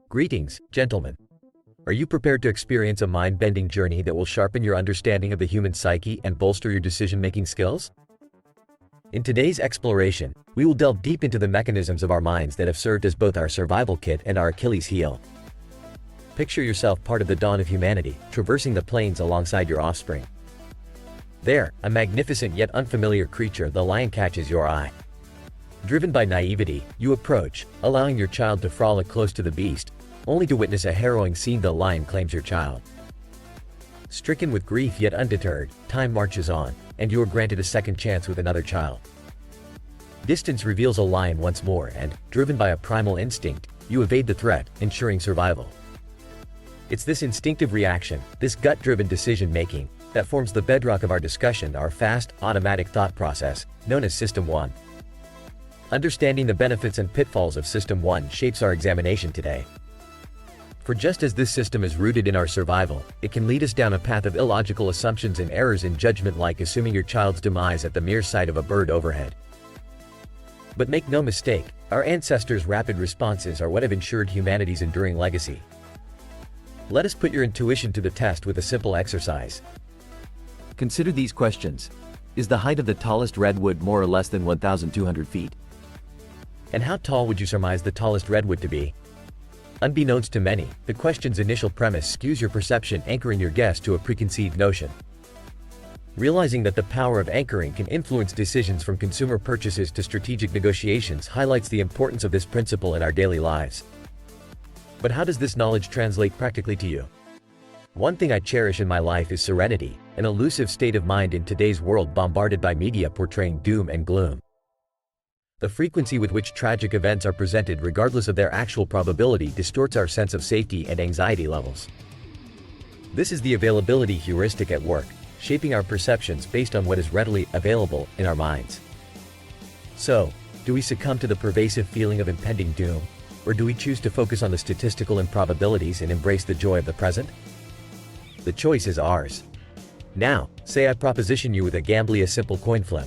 Greetings, gentlemen. Are you prepared to experience a mind-bending journey that will sharpen your understanding of the human psyche and bolster your decision-making skills? In today's exploration, we will delve deep into the mechanisms of our minds that have served as both our survival kit and our Achilles heel. Picture yourself part of the dawn of humanity, traversing the plains alongside your offspring. There, a magnificent yet unfamiliar creature, the lion, catches your eye. Driven by naivety, you approach, allowing your child to frolic close to the beast, only to witness a harrowing scene. The lion claims your child. Stricken with grief yet undeterred, time marches on, and you are granted a second chance with another child. Distance reveals a lion once more, and, driven by a primal instinct, you evade the threat, ensuring survival. It's this instinctive reaction, this gut-driven decision-making, that forms the bedrock of our discussion, our fast, automatic thought process, known as System 1. Understanding the benefits and pitfalls of System 1 shapes our examination today. For just as this system is rooted in our survival, it can lead us down a path of illogical assumptions and errors in judgment, like assuming your child's demise at the mere sight of a bird overhead. But make no mistake, our ancestors' rapid responses are what have ensured humanity's enduring legacy. Let us put your intuition to the test with a simple exercise. Consider these questions. Is the height of the tallest redwood more or less than 1,200 feet? And how tall would you surmise the tallest redwood to be? Unbeknownst to many, the question's initial premise skews your perception, anchoring your guess to a preconceived notion. Realizing that the power of anchoring can influence decisions from consumer purchases to strategic negotiations highlights the importance of this principle in our daily lives. But how does this knowledge translate practically to you? One thing I cherish in my life is serenity, an elusive state of mind in today's world bombarded by media portraying doom and gloom. The frequency with which tragic events are presented, regardless of their actual probability, distorts our sense of safety and anxiety levels. This is the availability heuristic at work, shaping our perceptions based on what is readily available in our minds. So, do we succumb to the pervasive feeling of impending doom, or do we choose to focus on the statistical improbabilities and embrace the joy of the present? The choice is ours. Now, say I proposition you with a gambly, a simple coin flip.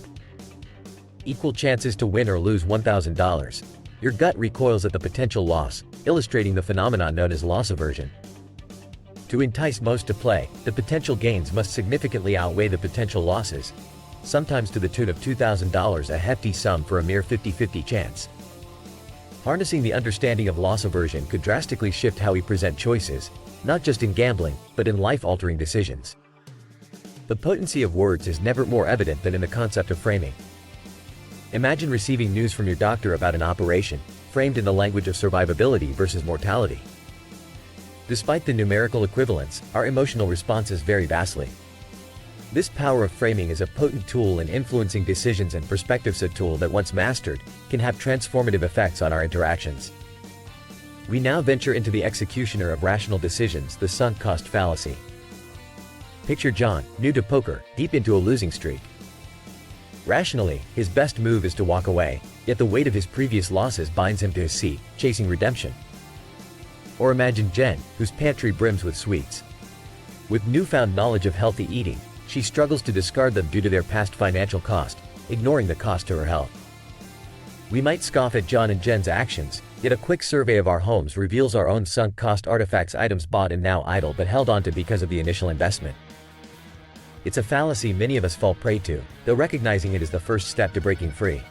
Equal chances to win or lose $1,000. Your gut recoils at the potential loss, illustrating the phenomenon known as loss aversion. To entice most to play, the potential gains must significantly outweigh the potential losses, sometimes to the tune of $2,000, a hefty sum for a mere 50-50 chance. Harnessing the understanding of loss aversion could drastically shift how we present choices, not just in gambling, but in life-altering decisions. The potency of words is never more evident than in the concept of framing. Imagine receiving news from your doctor about an operation, framed in the language of survivability versus mortality. Despite the numerical equivalence, our emotional responses vary vastly. This power of framing is a potent tool in influencing decisions and perspectives, a tool that, once mastered, can have transformative effects on our interactions. We now venture into the executioner of rational decisions, the sunk cost fallacy. Picture John, new to poker, deep into a losing streak. Rationally, his best move is to walk away, yet the weight of his previous losses binds him to his seat, chasing redemption. Or imagine Jen, whose pantry brims with sweets. With newfound knowledge of healthy eating, she struggles to discard them due to their past financial cost, ignoring the cost to her health. We might scoff at John and Jen's actions, yet a quick survey of our homes reveals our own sunk cost artifacts, items bought and now idle but held onto because of the initial investment. It's a fallacy many of us fall prey to, though recognizing it is the first step to breaking free.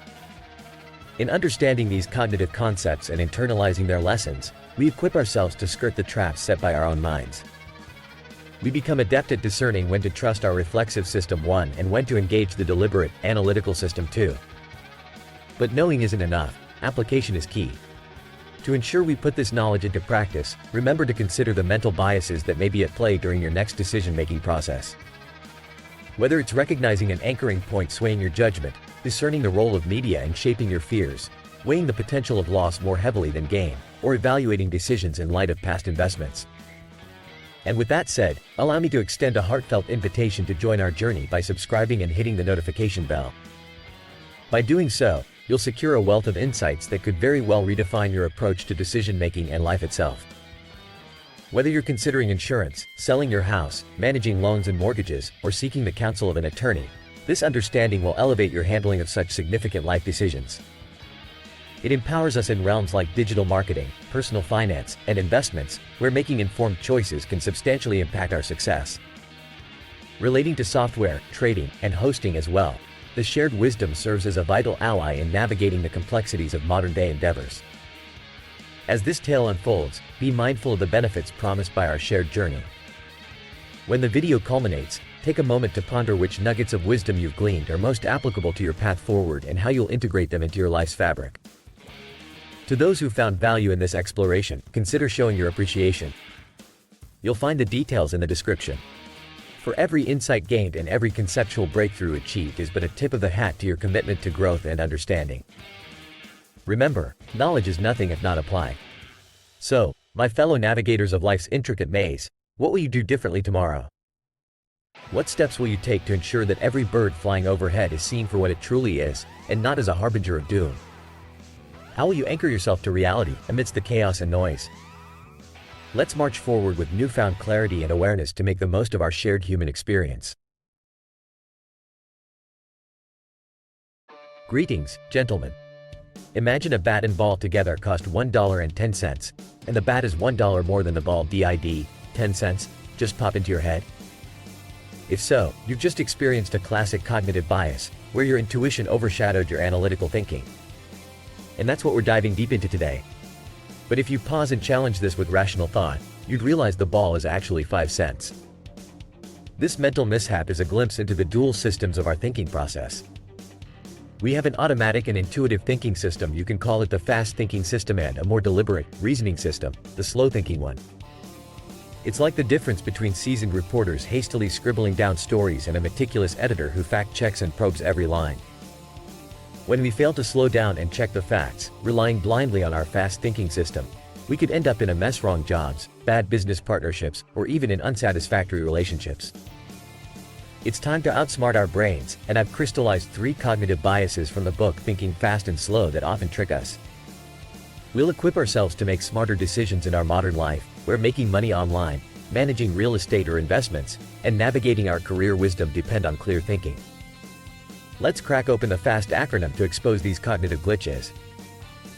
In understanding these cognitive concepts and internalizing their lessons, we equip ourselves to skirt the traps set by our own minds. We become adept at discerning when to trust our reflexive System 1 and when to engage the deliberate, analytical System 2. But knowing isn't enough, application is key. To ensure we put this knowledge into practice, remember to consider the mental biases that may be at play during your next decision-making process. Whether it's recognizing an anchoring point swaying your judgment, discerning the role of media in shaping your fears, weighing the potential of loss more heavily than gain, or evaluating decisions in light of past investments. And with that said, allow me to extend a heartfelt invitation to join our journey by subscribing and hitting the notification bell. By doing so, you'll secure a wealth of insights that could very well redefine your approach to decision-making and life itself. Whether you're considering insurance, selling your house, managing loans and mortgages, or seeking the counsel of an attorney, this understanding will elevate your handling of such significant life decisions. It empowers us in realms like digital marketing, personal finance, and investments, where making informed choices can substantially impact our success. Relating to software, trading, and hosting as well, the shared wisdom serves as a vital ally in navigating the complexities of modern-day endeavors. As this tale unfolds, be mindful of the benefits promised by our shared journey. When the video culminates, take a moment to ponder which nuggets of wisdom you've gleaned are most applicable to your path forward and how you'll integrate them into your life's fabric. To those who found value in this exploration, consider showing your appreciation. You'll find the details in the description. For every insight gained and every conceptual breakthrough achieved is but a tip of the hat to your commitment to growth and understanding. Remember, knowledge is nothing if not applied. So, my fellow navigators of life's intricate maze, what will you do differently tomorrow? What steps will you take to ensure that every bird flying overhead is seen for what it truly is, and not as a harbinger of doom? How will you anchor yourself to reality amidst the chaos and noise? Let's march forward with newfound clarity and awareness to make the most of our shared human experience. Greetings, gentlemen. Imagine a bat and ball together cost $1.10, and the bat is $1 more than the ball. Did 10 cents just pop into your head? If so, you've just experienced a classic cognitive bias, where your intuition overshadowed your analytical thinking. And that's what we're diving deep into today. But if you pause and challenge this with rational thought, you'd realize the ball is actually 5 cents. This mental mishap is a glimpse into the dual systems of our thinking process. We have an automatic and intuitive thinking system, you can call it the fast thinking system, and a more deliberate, reasoning system, the slow thinking one. It's like the difference between seasoned reporters hastily scribbling down stories and a meticulous editor who fact-checks and probes every line. When we fail to slow down and check the facts, relying blindly on our fast thinking system, we could end up in a mess: wrong jobs, bad business partnerships, or even in unsatisfactory relationships. It's time to outsmart our brains, and I've crystallized 3 cognitive biases from the book Thinking Fast and Slow that often trick us. We'll equip ourselves to make smarter decisions in our modern life, where making money online, managing real estate or investments, and navigating our career wisdom depend on clear thinking. Let's crack open the FAST acronym to expose these cognitive glitches.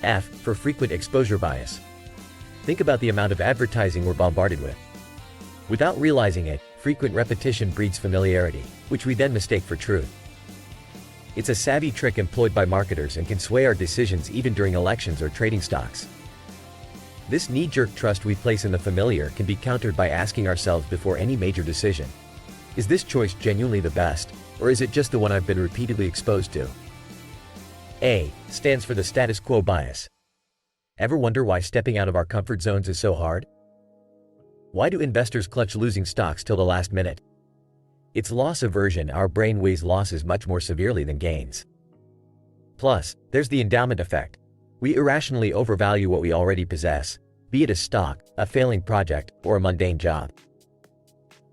F for frequent exposure bias. Think about the amount of advertising we're bombarded with. Without realizing it, frequent repetition breeds familiarity, which we then mistake for truth. It's a savvy trick employed by marketers and can sway our decisions even during elections or trading stocks. This knee-jerk trust we place in the familiar can be countered by asking ourselves before any major decision: is this choice genuinely the best, or is it just the one I've been repeatedly exposed to? A stands for the status quo bias. Ever wonder why stepping out of our comfort zones is so hard? Why do investors clutch losing stocks till the last minute? It's loss aversion. Our brain weighs losses much more severely than gains. Plus, there's the endowment effect. We irrationally overvalue what we already possess, be it a stock, a failing project, or a mundane job.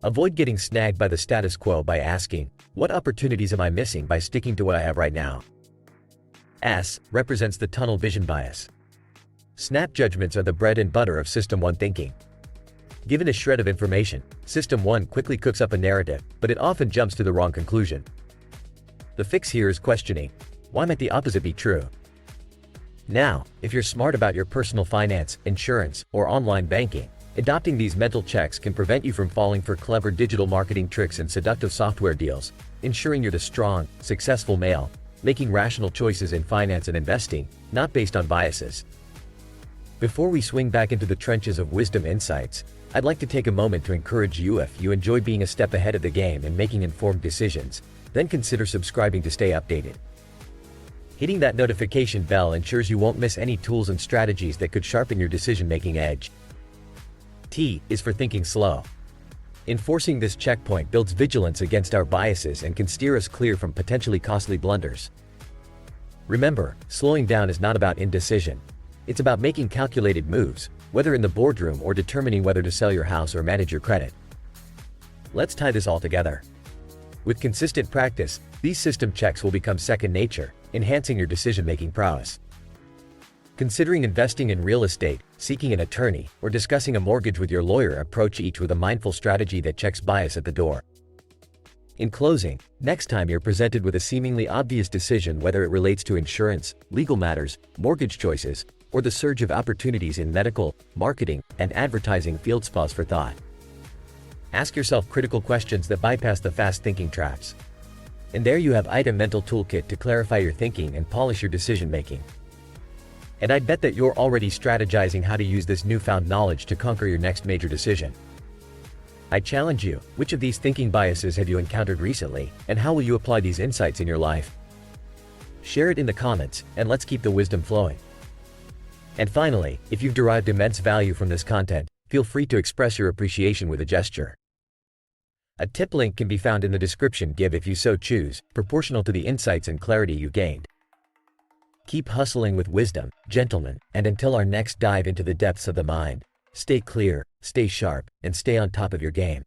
Avoid getting snagged by the status quo by asking, what opportunities am I missing by sticking to what I have right now? S represents the tunnel vision bias. Snap judgments are the bread and butter of System 1 thinking. Given a shred of information, System 1 quickly cooks up a narrative, but it often jumps to the wrong conclusion. The fix here is questioning, why might the opposite be true? Now, if you're smart about your personal finance, insurance, or online banking, adopting these mental checks can prevent you from falling for clever digital marketing tricks and seductive software deals, ensuring you're the strong, successful male, making rational choices in finance and investing, not based on biases. Before we swing back into the trenches of wisdom insights, I'd like to take a moment to encourage you: if you enjoy being a step ahead of the game and making informed decisions, then consider subscribing to stay updated. Hitting that notification bell ensures you won't miss any tools and strategies that could sharpen your decision-making edge. T is for thinking slow. Enforcing this checkpoint builds vigilance against our biases and can steer us clear from potentially costly blunders. Remember, slowing down is not about indecision. It's about making calculated moves, whether in the boardroom or determining whether to sell your house or manage your credit. Let's tie this all together. With consistent practice, these system checks will become second nature, enhancing your decision-making prowess. Considering investing in real estate, seeking an attorney, or discussing a mortgage with your lawyer, approach each with a mindful strategy that checks bias at the door. In closing, next time you're presented with a seemingly obvious decision, whether it relates to insurance, legal matters, mortgage choices, or the surge of opportunities in medical, marketing, and advertising fields, pause for thought. Ask yourself critical questions that bypass the fast-thinking traps. And there you have item mental toolkit to clarify your thinking and polish your decision-making. And I'd bet that you're already strategizing how to use this newfound knowledge to conquer your next major decision. I challenge you, which of these thinking biases have you encountered recently, and how will you apply these insights in your life? Share it in the comments, and let's keep the wisdom flowing. And finally, if you've derived immense value from this content, feel free to express your appreciation with a gesture. A tip link can be found in the description. Give if you so choose, proportional to the insights and clarity you gained. Keep hustling with wisdom, gentlemen, and until our next dive into the depths of the mind, stay clear, stay sharp, and stay on top of your game.